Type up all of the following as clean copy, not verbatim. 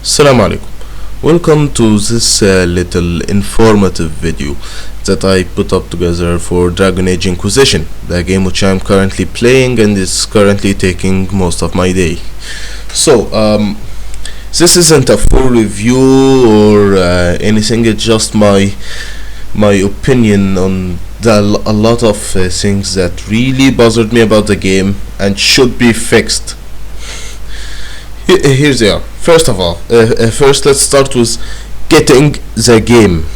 Assalamu alaikum. Welcome to this little informative video that I put up together for Dragon Age Inquisition, the game which I'm currently playing and is currently taking most of my day. So, this isn't a full review or anything, it's just my opinion on a lot of things that really bothered me about the game and should be fixed. Here they are. First of all, first let's start with getting the game.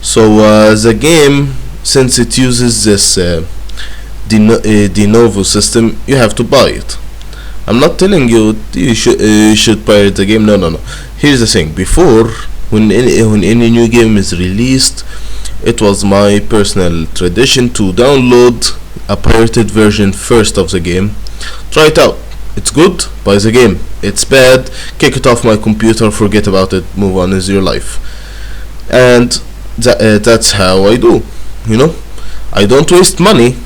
So the game, since it uses this de novo system, you have to buy it. I'm not telling you you should pirate the game. No. Here's the thing. Before, when any new game is released, it was my personal tradition to download a pirated version first of the game, try it out. It's good, buy the game. It's bad, kick it off my computer, forget about it, move on with your life. And that's how I do, you know. I don't waste money.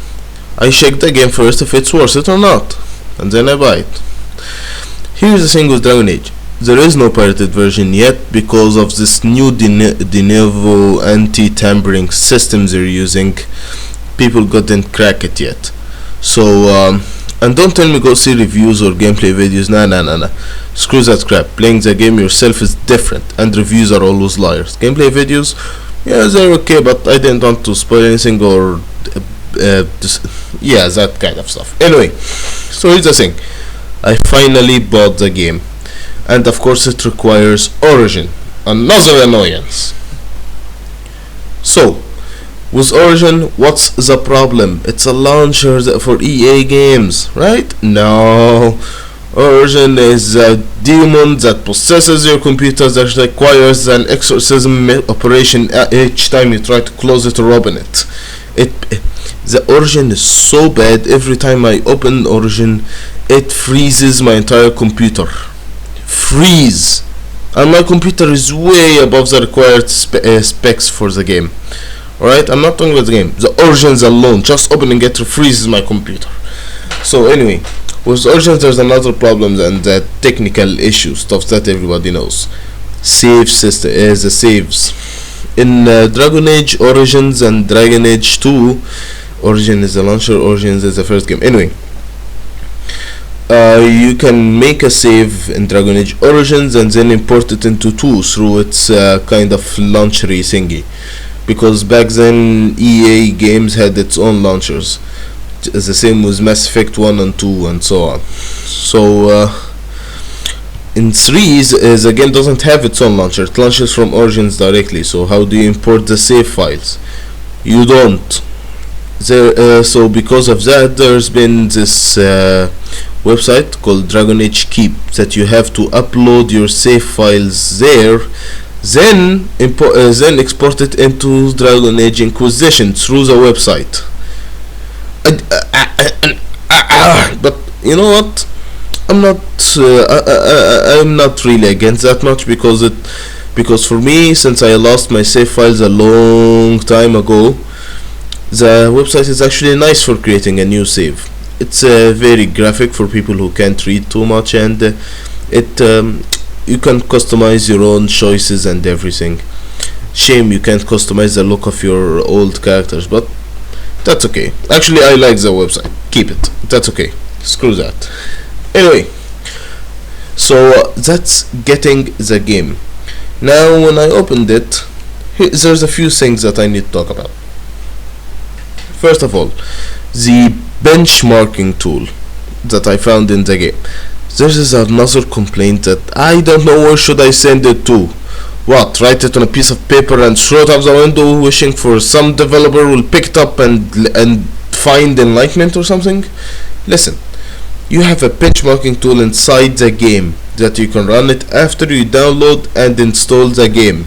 I check the game first if it's worth it or not, and then I buy it. Here's the thing with Dragon Age. There is no pirated version yet because of this new de novo anti-tampering system they're using. People couldn't crack it yet. So, and don't tell me go see reviews or gameplay videos. Nah. Screw that crap. Playing the game yourself is different, and reviews are always liars. Gameplay videos, yeah, they're okay, but I didn't want to spoil anything or that kind of stuff. Anyway, so here's the thing. I finally bought the game, and of course it requires Origin, another annoyance. So, with Origin, what's the problem? It's a launcher for EA games, right? No. Origin is a demon that possesses your computer that requires an exorcism operation each time you try to close it or open it. The Origin is so bad, every time I open Origin, it freezes my entire computer. Freeze! And my computer is way above the required specs for the game. Alright, I'm not talking about the game. The Origins alone, just opening it freezes my computer. So anyway, with Origins there's another problem and that technical issue, stuff that everybody knows. Save system, the saves. In Dragon Age Origins and Dragon Age 2, Origin is the launcher, Origins is the first game. Anyway, you can make a save in Dragon Age Origins and then import it into 2 through its kind of launchery thingy. Because back then EA games had its own launchers. The same with Mass Effect 1 and 2 and so on. So in 3 the game doesn't have its own launcher. It launches from Origins directly. So how do you import the save files? You don't. So because of that, there's been this website called Dragon Age Keep that you have to upload your save files there, then export it into Dragon Age Inquisition through the website. But you know what? I'm not really against that much because for me, since I lost my save files a long time ago, the website is actually nice for creating a new save. It's very graphic for people who can't read too much, and you can customize your own choices and everything. Shame you can't customize the look of your old characters, but that's okay. Actually, I like the website. Keep it. That's okay. Screw that. Anyway, so that's getting the game. Now, when I opened it, there's a few things that I need to talk about. First of all, the benchmarking tool that I found in the game. There is another complaint that I don't know where should I send it to. What, write it on a piece of paper and throw it out the window wishing for some developer will pick it up and find enlightenment or something? Listen, you have a benchmarking tool inside the game that you can run it after you download and install the game.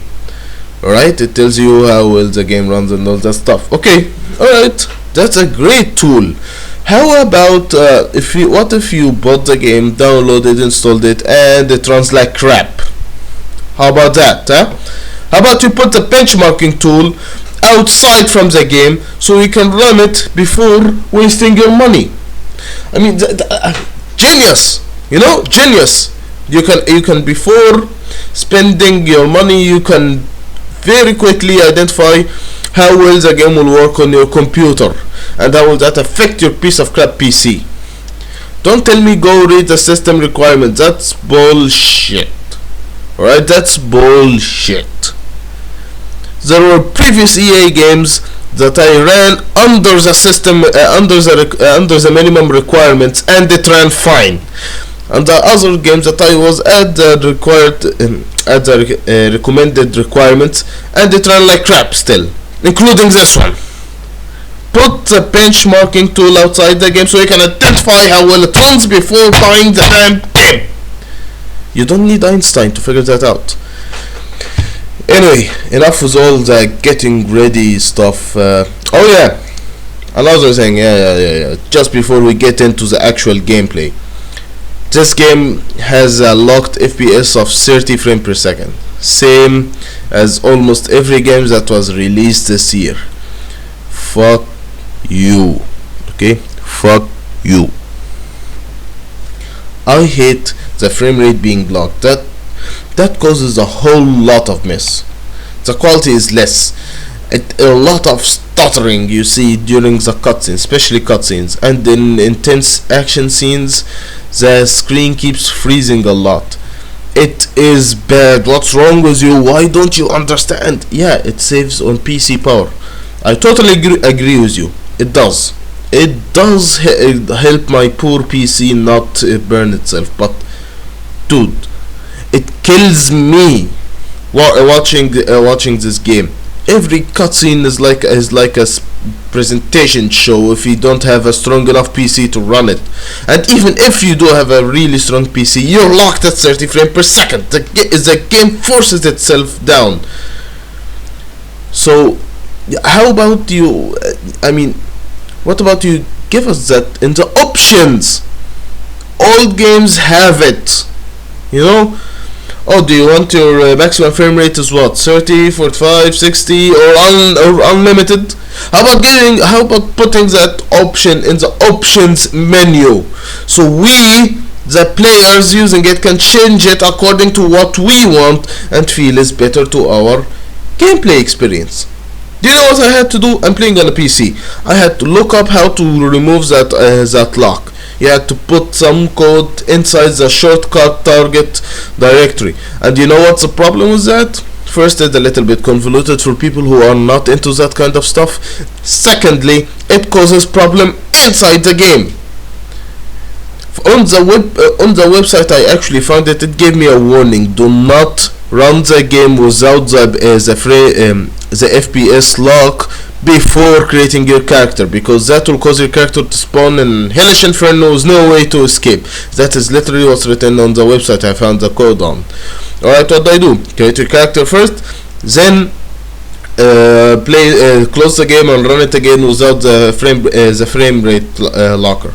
Alright, it tells you how well the game runs and all that stuff. Okay, alright, that's a great tool. How about what if you bought the game, downloaded, installed it, and it runs like crap? How about that, huh? How about you put the benchmarking tool outside from the game so you can run it before wasting your money? I mean, genius, you know, genius. You can before spending your money, you can very quickly identify how well the game will work on your computer and how will that affect your piece of crap PC. Don't tell me go read the system requirements. That's bullshit. Alright, that's bullshit. There were previous EA games that I ran under the system, under the minimum requirements, and it ran fine. And the other games that I was at the recommended requirements, and it ran like crap still, including this one. Put the benchmarking tool outside the game so you can identify how well it runs before buying the damn game. You don't need Einstein to figure that out. Anyway, enough with all the getting ready stuff. Oh yeah, another thing. Yeah. Just before we get into the actual gameplay, this game has a locked FPS of 30 frames per second, same as almost every game that was released this year. Fuck you. Okay, fuck you. I hate the frame rate being blocked. That causes a whole lot of mess. The quality is less. A lot of stuttering you see during the cutscenes, especially cutscenes, and in intense action scenes the screen keeps freezing a lot. It is bad. What's wrong with you? Why don't you understand? Yeah, it saves on PC power. I totally agree with you. It does. It does help my poor PC not burn itself, but dude, it kills me watching this game. Every cutscene is like a presentation show if you don't have a strong enough PC to run it. And even if you do have a really strong PC, you're locked at 30 frames per second. The game forces itself down. So how about you? What about you give us that in the options? All games have it, you know. Oh, do you want your maximum frame rate is what, 30, 45, 60, or unlimited? How about putting that option in the options menu, so we, the players using it, can change it according to what we want and feel is better to our gameplay experience. Do you know what I had to do? I'm playing on a PC. I had to look up how to remove that lock. You had to put some code inside the shortcut target directory. And you know what's the problem with that? First, it's a little bit convoluted for people who are not into that kind of stuff. Secondly, it causes problem inside the game. On the website I actually found it. It gave me a warning: do not run the game without the FPS lock before creating your character, because that will cause your character to spawn in hellish inferno with no way to escape. That is literally what's written on the website I found the code on. Alright, what do I do? Create your character first, then close the game and run it again without the frame rate locker.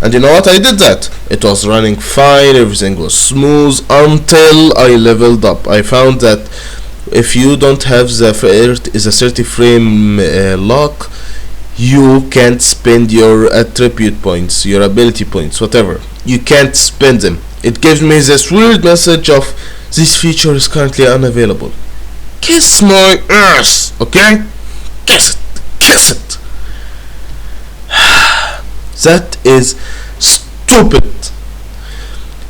And you know what? I did that. It was running fine, everything was smooth until I leveled up. I found that if you don't have the 30 frame lock, you can't spend your attribute points, your ability points, whatever. You can't spend them. It gives me this weird message of this feature is currently unavailable. Kiss my ass, okay? Kiss it. That is stupid.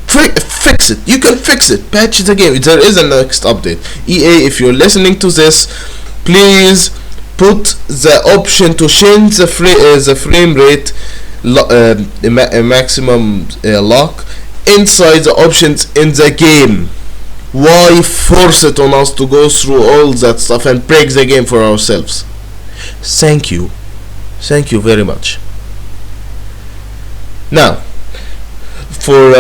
Fix it. You can fix it. Patch the game. There is a next update. EA, if you're listening to this, please put the option to change the frame rate maximum lock inside the options in the game. Why force it on us to go through all that stuff and break the game for ourselves? Thank you very much. Now, for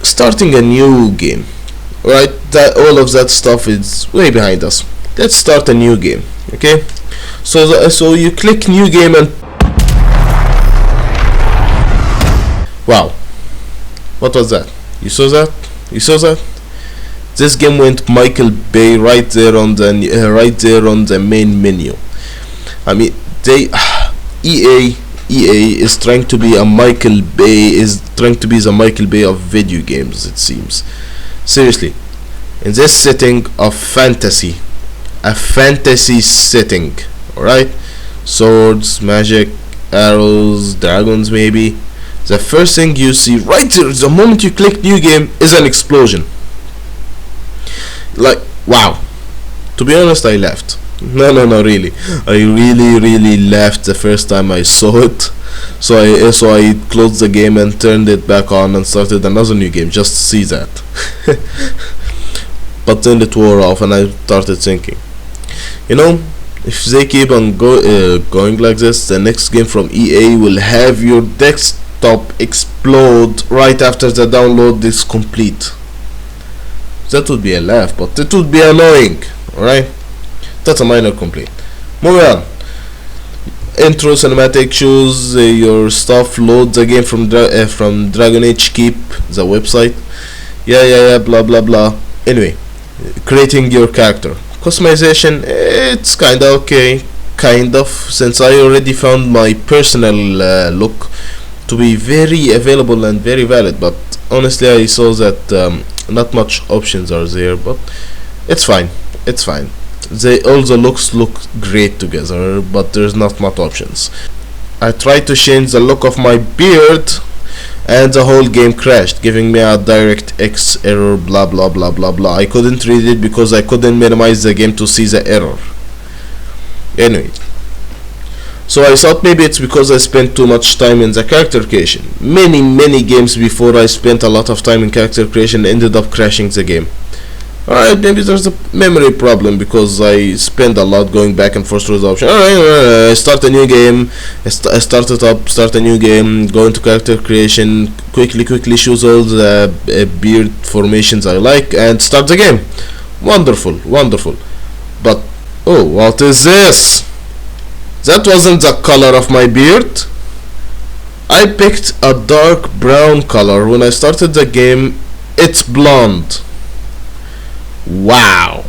starting a new game, right? That all of that stuff is way behind us. Let's start a new game, okay? So you click new game and wow, what was that? You saw that? This game went Michael Bay right there on the main menu. I mean, EA is trying to be the Michael Bay of video games, it seems. Seriously, in this setting of fantasy, a fantasy setting, alright? Swords, magic, arrows, dragons maybe. The first thing you see right there, the moment you click new game, is an explosion. Like, wow. To be honest, I laughed. No, really. I really laughed the first time I saw it. So I closed the game and turned it back on and started another new game just to see that. But then it wore off and I started thinking, you know, if they keep on going like this, the next game from EA will have your desktop explode right after the download is complete. That would be a laugh, but it would be annoying. Alright? That's a minor complaint. Moving on. Intro cinematic shows your stuff, loads again from Dragon Age Keep, the website. Yeah, blah blah blah. Anyway, creating your character. Customization, it's kinda okay. Kind of, since I already found my personal look to be very available and very valid, but honestly I saw that not much options are there, but it's fine. All the looks look great together, but there's not much options. I tried to change the look of my beard and the whole game crashed, giving me a DirectX error, blah blah blah blah blah. I couldn't read it because I couldn't minimize the game to see the error. Anyway, so I thought maybe it's because I spent too much time in the character creation. Many games before I spent a lot of time in character creation ended up crashing the game. Alright, maybe there's a memory problem because I spend a lot going back and forth through the option. Alright, start a new game, start a new game, go into character creation, quickly choose all the beard formations I like and start the game. Wonderful. But, oh, what is this? That wasn't the color of my beard. I picked a dark brown color. When I started the game, it's blonde. Wow.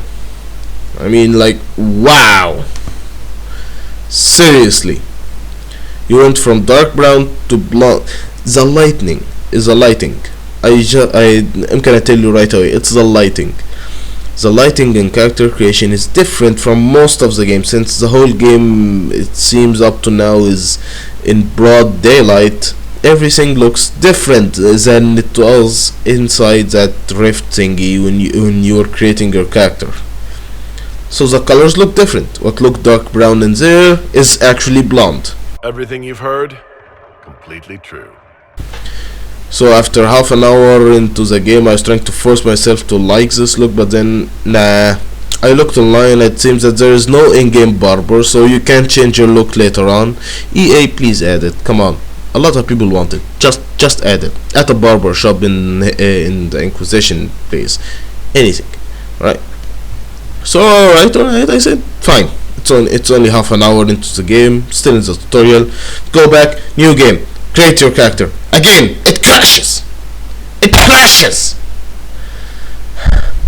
I mean, like, wow. Seriously. You went from dark brown to blonde. The lighting is a lighting. I'm gonna tell you right away, it's the lighting. The lighting in character creation is different from most of the game, since the whole game, it seems up to now, is in broad daylight. Everything looks different than it was inside that rift thingy when you were creating your character. So the colors look different. What looked dark brown in there is actually blonde. Everything you've heard, completely true. So after half an hour into the game, I was trying to force myself to like this look, but then nah. I looked online, it seems that there is no in-game barber, so you can't change your look later on. EA, please add it, come on. A lot of people want it. Just add it at a barber shop in the Inquisition place. Anything, right? So alright. I said fine. It's only half an hour into the game. Still in the tutorial. Go back. New game. Create your character. Again, it crashes.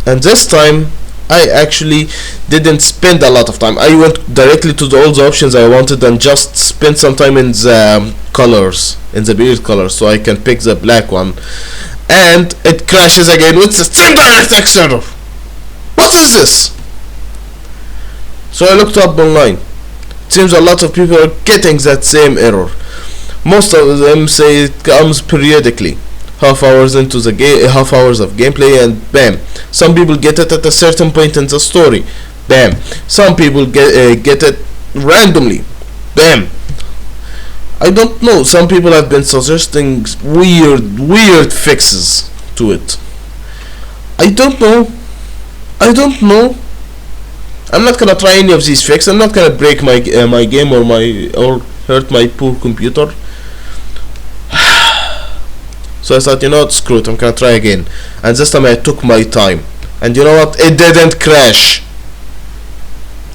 And this time, I actually didn't spend a lot of time. I went directly to all the options I wanted and just spent some time in the colors, in the beard colors, so I can pick the black one. And it crashes again with the same DirectX error. What is this? So I looked up online. It seems a lot of people are getting that same error. Most of them say it comes periodically. Half hours into the game, half hours of gameplay, and bam. Some people get it at a certain point in the story. Bam. Some people get it randomly. Bam. I don't know. Some people have been suggesting weird fixes to it. I don't know. I'm not gonna try any of these fixes. I'm not gonna break my game or hurt my poor computer. So I thought, you know what, screw it, I'm gonna try again. And this time I took my time. And you know what, it didn't crash.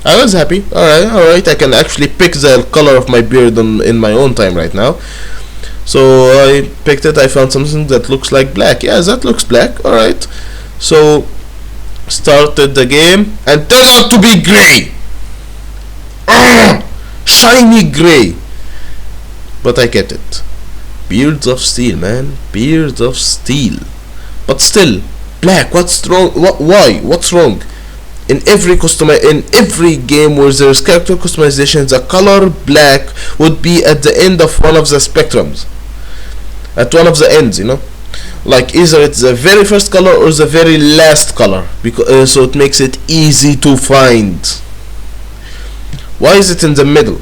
I was happy. Alright, I can actually pick the color of my beard in my own time right now. So I picked it, I found something that looks like black. Yeah, that looks black, alright. So started the game and turned out to be grey. Shiny grey. But I kept it. Beards of steel, man. Beards of steel. But still, black. What's wrong? Why? What's wrong? In every game where there's character customization, the color black would be at the end of one of the spectrums, at one of the ends, like either it's the very first color or the very last color, because so it makes it easy to find. Why is it in the middle?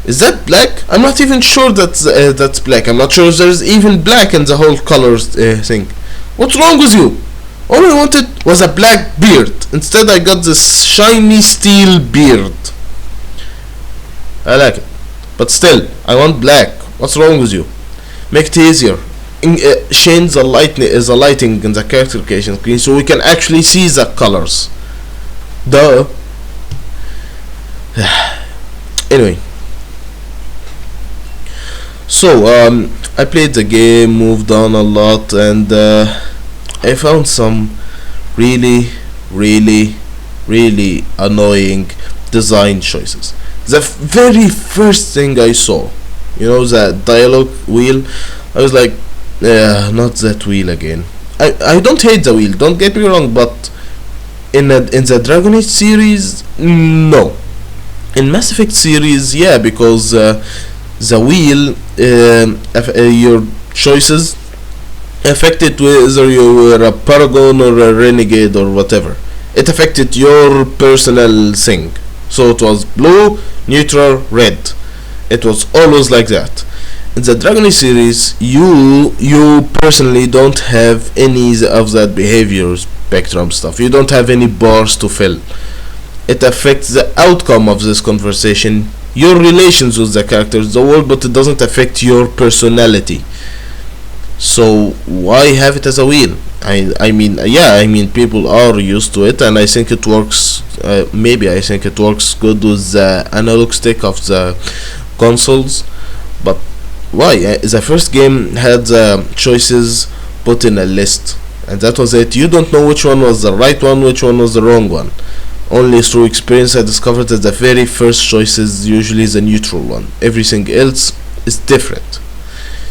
Is that black? I'm not even sure that's black. I'm not sure if there's even black in the whole colors thing. What's wrong with you? All I wanted was a black beard. Instead I got this shiny steel beard. I like it, but still I want black. What's wrong with you? Make it easier. Change the lighting in the character creation screen so we can actually see the colors. Duh. Anyway, so I played the game, moved on a lot, and I found some really annoying design choices. The very first thing I saw, the dialogue wheel, I was like, not that wheel again. I don't hate the wheel, don't get me wrong, but in the Dragon Age series, no. In Mass Effect series, yeah, because the wheel, your choices affected whether you were a paragon or a renegade or whatever. It affected your personal thing. So it was blue, neutral, red. It was always like that. In the Dragon Age series, you personally don't have any of that behavior spectrum stuff. You don't have any bars to fill. It affects the outcome of this conversation, your relations with the characters, the world, but it doesn't affect your personality. So why have it as a wheel? I mean people are used to it, and I think it works. Maybe I think it works good with the analog stick of the consoles, but why? The first game had the choices put in a list, and that was it. You don't know which one was the right one, which one was the wrong one. Only through experience I discovered that the very first choice is usually the neutral one. Everything else is different.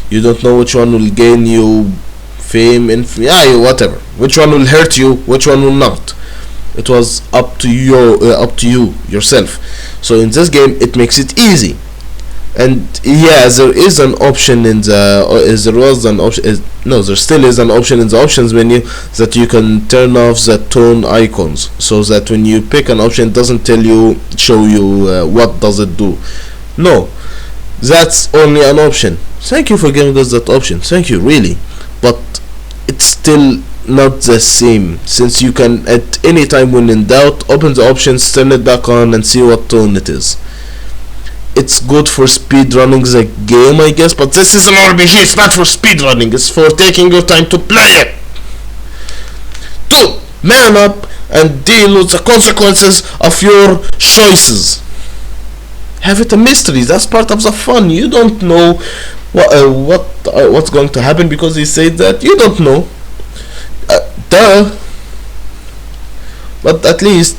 You don't know which one will gain you fame, whatever. Which one will hurt you, which one will not. It was up to you yourself. So in this game, it makes it easy. And yeah, there is an option in the there still is an option in the options menu that you can turn off the tone icons, so that when you pick an option, it doesn't show you what does it do. No, that's only an option. Thank you for giving us that option. Thank you, really. But it's still not the same, since you can at any time when in doubt open the options, turn it back on, and see what tone it is. It's good for speedrunning the game, I guess, but this is an RPG, it's not for speedrunning, it's for taking your time to play it. So, man up and deal with the consequences of your choices. Have it a mystery, that's part of the fun. You don't know what's going to happen because he said that. You don't know. Duh. But at least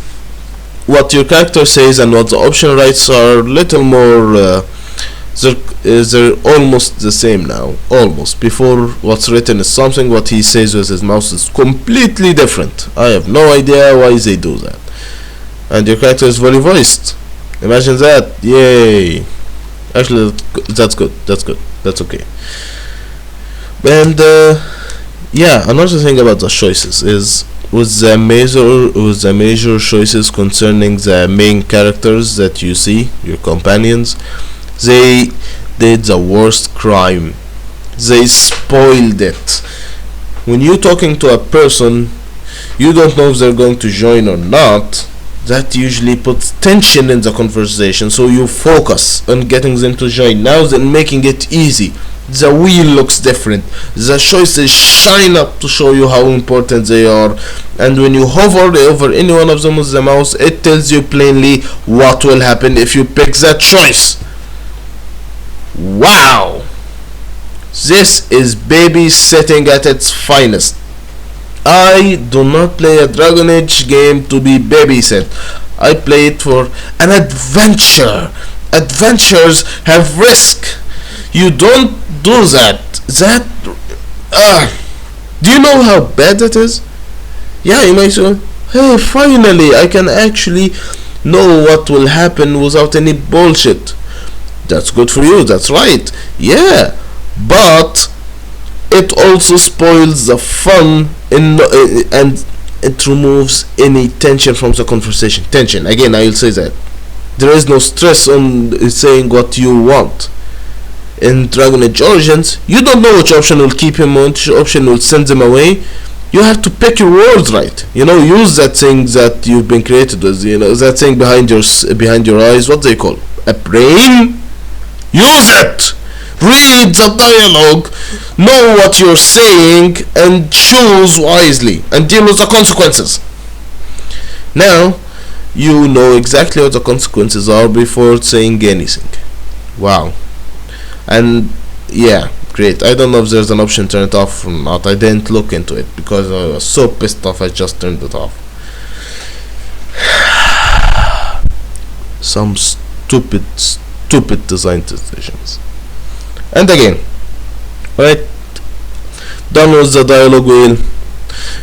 what your character says and what the option writes are little more they're almost the same now. Almost. Before, what's written is something, what he says with his mouth is completely different. I have no idea why they do that. And your character is fully voiced. Imagine that. Yay. Actually, that's good. That's okay. And yeah, another thing about the choices is with the major choices concerning the main characters that you see, your companions, they did the worst crime. They spoiled it. When you're talking to a person, you don't know if they're going to join or not. That usually puts tension in the conversation, so you focus on getting them to join. Now they're making it easy. The wheel looks different, the choices shine up to show you how important they are, and when you hover over any one of them with the mouse, it tells you plainly what will happen if you pick that choice. Wow, this is babysitting at its finest. I do not play a Dragon Age game to be babysit. I play it for an adventure. Adventures have risk. You don't do that. Do you know how bad that is? Yeah, you might say, hey, finally I can actually know what will happen without any bullshit. That's good for you, that's right. Yeah, but it also spoils the fun and it removes any tension from the conversation. Tension, again, I will say that. There is no stress on saying what you want. In Dragon Age Origins, you don't know which option will keep him, which option will send him away. You have to pick your words right. Use that thing that you've been created with. That thing behind your eyes. What they call a brain. Use it. Read the dialogue. Know what you're saying and choose wisely and deal with the consequences. Now, you know exactly what the consequences are before saying anything. Wow. And yeah, great. I don't know if there's an option to turn it off or not. I didn't look into it because I was so pissed off I just turned it off. Some stupid design decisions. And again, right, done with the dialogue wheel.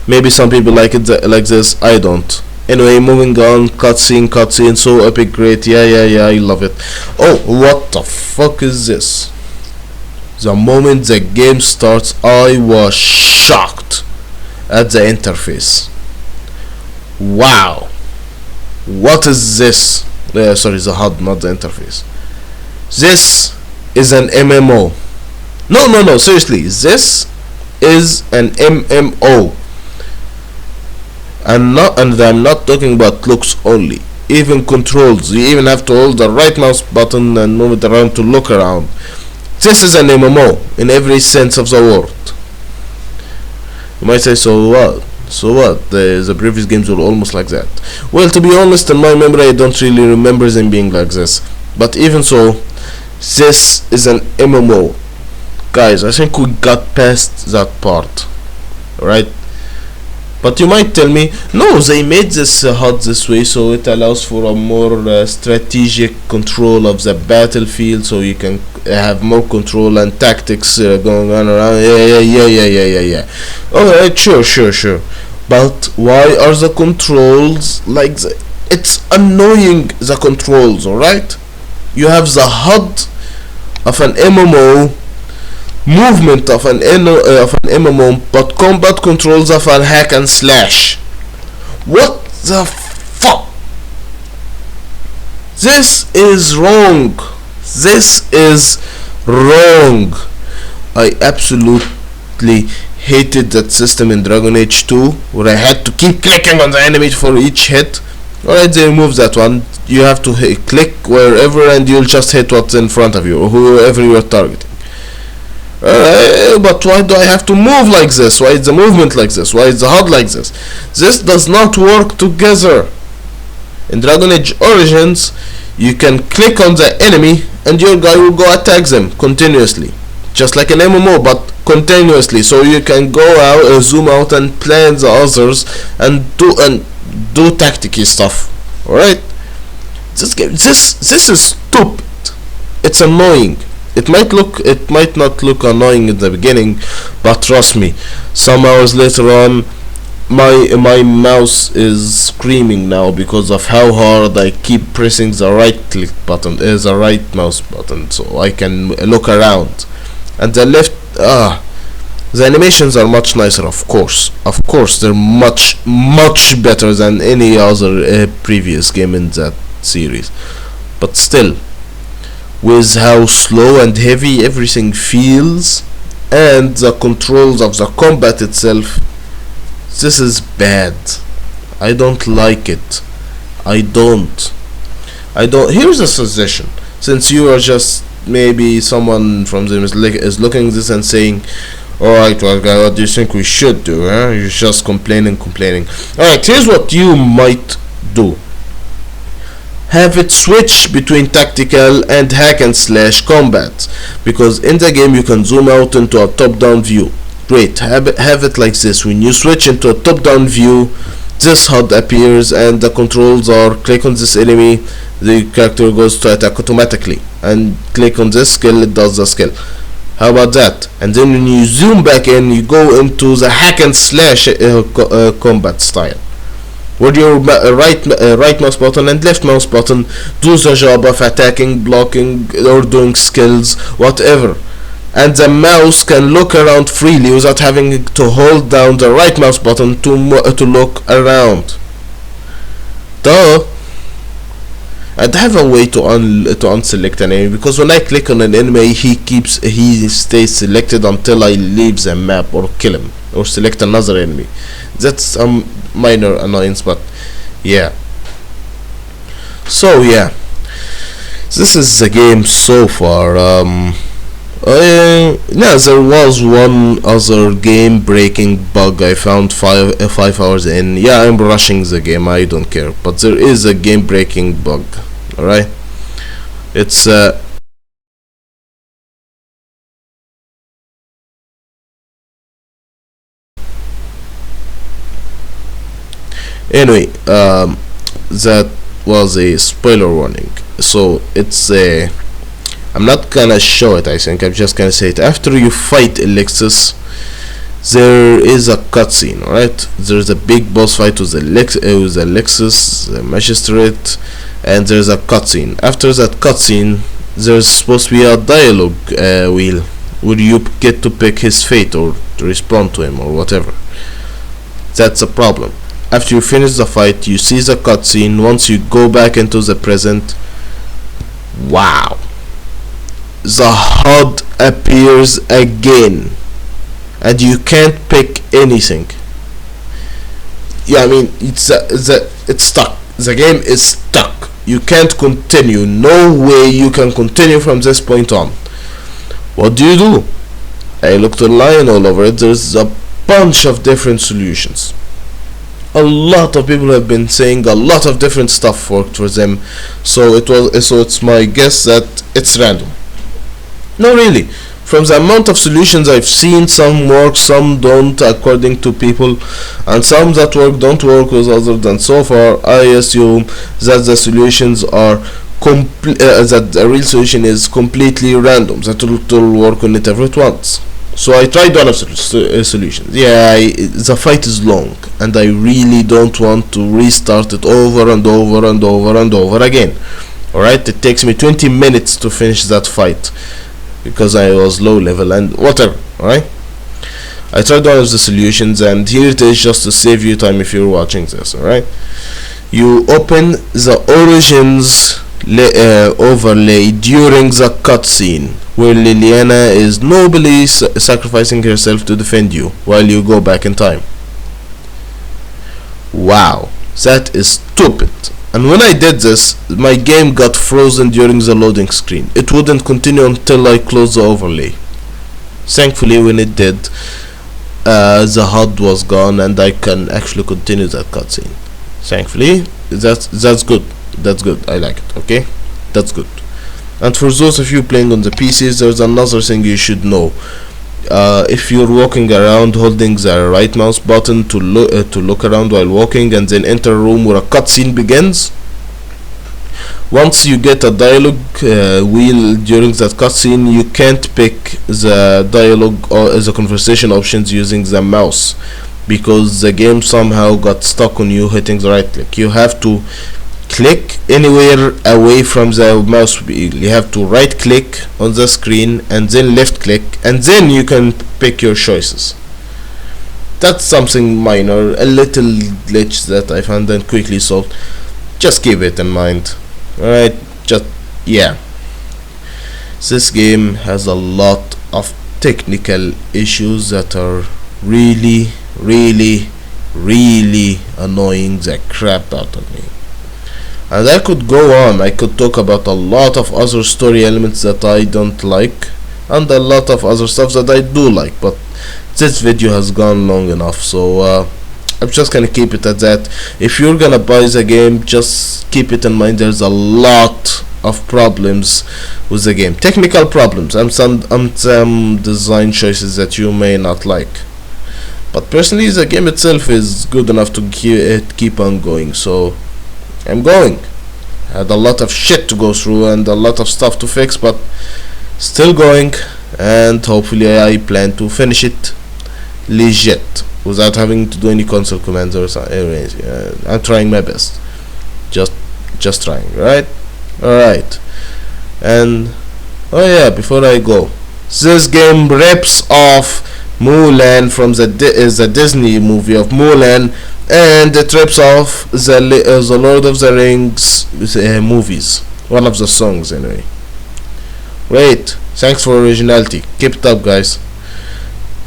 Maybe some people like it like this, I don't. Anyway, moving on. Cutscene, so epic, great. Yeah, I love it. Oh, what the fuck is this? The moment the game starts, I was shocked at the interface. Wow, what is this? Sorry, the HUD, not the interface. This is an MMO. No, seriously, this is an MMO. And I'm not talking about looks only. Even controls. You even have to hold the right mouse button and move it around to look around. This is an MMO in every sense of the word. You might say, so what? The previous games were almost like that. Well, to be honest, in my memory, I don't really remember them being like this. But even so, this is an MMO. Guys, I think we got past that part. Alright? But you might tell me, no, they made this HUD this way so it allows for a more strategic control of the battlefield, so you can have more control and tactics going on around. Yeah. Alright, sure. But why are the controls like that? It's annoying, the controls, alright? You have the HUD of an MMO, movement of an MMO, but combat controls of a hack and slash. What the fuck? This is wrong. I absolutely hated that system in Dragon Age 2 where I had to keep clicking on the enemy for each hit. Alright, they removed that one. You have to click wherever and you'll just hit what's in front of you or whoever you are targeting. But why do I have to move like this? Why is the movement like this? Why is the HUD like this? This does not work together. In Dragon Age Origins, you can click on the enemy and your guy will go attack them continuously. Just like an MMO, but continuously. So you can go out, zoom out and plan the others and do tacticky stuff. Alright? This is stupid. It's annoying. It might not look annoying in the beginning, but trust me, some hours later on, my mouse is screaming now because of how hard I keep pressing the right click button, the right mouse button, so I can look around. And the left, the animations are much nicer, of course. They're much better than any other previous game in that series. But still, with how slow and heavy everything feels and the controls of the combat itself, this is bad. I don't like it. I don't. Here's a suggestion. Since you are just maybe someone from them is looking at this and saying, alright, well, what do you think we should do? You're just complaining. Alright, here's what you might do. Have it switch between tactical and hack and slash combat, because in the game you can zoom out into a top-down view. Great, have it like this. When you switch into a top-down view, this HUD appears and the controls are click on this enemy, the character goes to attack automatically, and click on this skill, it does the skill. How about that? And then when you zoom back in, you go into the hack and slash combat style, where your right mouse button and left mouse button do the job of attacking, blocking, or doing skills, whatever. And the mouse can look around freely without having to hold down the right mouse button to look around. Duh. I'd have a way to unselect an enemy, because when I click on an enemy, he stays selected until I leave the map or kill him or select another enemy. That's some minor annoyance, but yeah. So yeah, this is the game so far. Yeah, there was one other game breaking bug I found 5 hours in. Yeah, I'm rushing the game, I don't care, but there is a game breaking bug. Alright, it's anyway, that was a spoiler warning, so it's a I'm not gonna show it, I think. I'm just gonna say it. After you fight Alexis, there is a cutscene, alright? There's a big boss fight with Alexis, the magistrate, and there's a cutscene. After that cutscene, there's supposed to be a dialogue wheel where you get to pick his fate or to respond to him or whatever. That's a problem. After you finish the fight, you see the cutscene. Once you go back into the present, wow, the HUD appears again and you can't pick anything. Yeah, I mean, it's stuck. The game is stuck. You can't continue. No way you can continue from this point on. What do? I looked online all over it. There's a bunch of different solutions. A lot of people have been saying a lot of different stuff worked for them, so it's my guess that it's random. No, really. From the amount of solutions I've seen, some work, some don't, according to people, and some that work don't work with others. Than so far, I assume that the solutions are that the real solution is completely random. That will work on it every once. So I tried one of the solutions. Yeah, the fight is long, and I really don't want to restart it over and over and over and over again. Alright, it takes me 20 minutes to finish that fight, because I was low level and whatever. Alright, I tried one of the solutions, and here it is, just to save you time if you're watching this. Alright, you open the Origins overlay during the cutscene, where Liliana is nobly sacrificing herself to defend you while you go back in time. Wow, that is stupid. And when I did this, my game got frozen during the loading screen. It wouldn't continue until I closed the overlay. Thankfully, when it did, the HUD was gone and I can actually continue that cutscene. Thankfully, that's good. That's good. I like it. Okay, that's good. And for those of you playing on the PCs, there's another thing you should know. If you're walking around holding the right mouse button to look around while walking, and then enter a room where a cutscene begins, once you get a dialogue wheel during that cutscene, you can't pick the dialogue or the conversation options using the mouse, because the game somehow got stuck on you hitting the right click. You have to click anywhere away from the mouse wheel. You have to right click on the screen and then left click, and then you can pick your choices. That's something minor, a little glitch that I found and quickly solved. Just keep it in mind. Alright, just yeah. This game has a lot of technical issues that are really annoying the crap out of me. And I could go on. I could talk about a lot of other story elements that I don't like, and a lot of other stuff that I do like, but this video has gone long enough, so I'm just gonna keep it at that. If you're gonna buy the game, just keep it in mind there's a lot of problems with the game, technical problems, and some design choices that you may not like, but personally the game itself is good enough to keep on going, so I'm going. I had a lot of shit to go through and a lot of stuff to fix, but still going. and hopefully I plan to finish it legit without having to do any console commands or anything. I'm trying my best, just trying, right? Alright, and oh yeah, before I go, this game rips off Mulan from the Disney movie of Mulan, and it rips off the Lord of the Rings movies, one of the songs anyway. Great, thanks for originality, keep it up guys.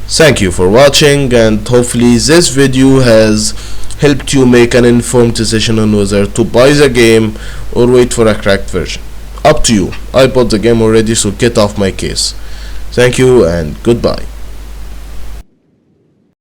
Thank you for watching, and hopefully this video has helped you make an informed decision on whether to buy the game or wait for a cracked version. Up to you. I bought the game already, so get off my case. Thank you and goodbye.